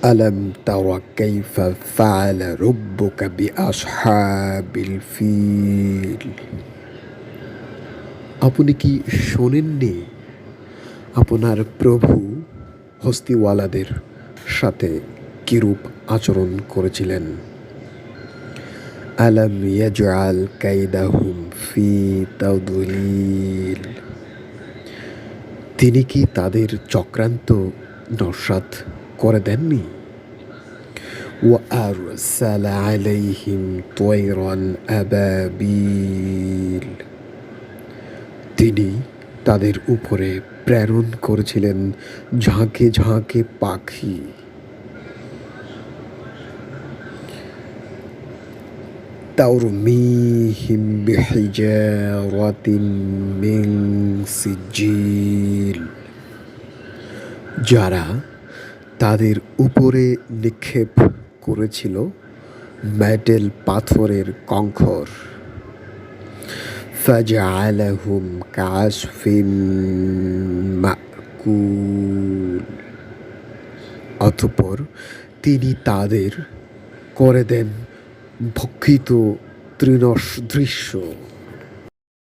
ألم تر كيف فعل ربك بأصحاب الفيل আপনি কি শোনেননি আপনার প্রভু হস্তিওয়ালাদের সাথে কিরূপ আচরণ করেছিলেন? আলম ইয়াজআল কাইদাহুম ফি তাদলিল, তিনি কি তাদের চক্রান্ত নস্যাৎ করে দেননি? ওয়া আরসালা আলাইহিম তয়রান আবাবিল, তিনি তাদের উপরে প্রেরণ করেছিলেন ঝাঁকে ঝাঁকে পাখি। তারমিহিম বিহিজারাতিন মিন সিজিল, যারা তাদের উপরে নিক্ষেপ করেছিল মেটেল পাথরের কঙ্কর। ফাজআলাহুম কাসফিন মাকুল, অতঃপর তিনি তাদের করে দেন ভক্ষিত তৃণদৃশ্য।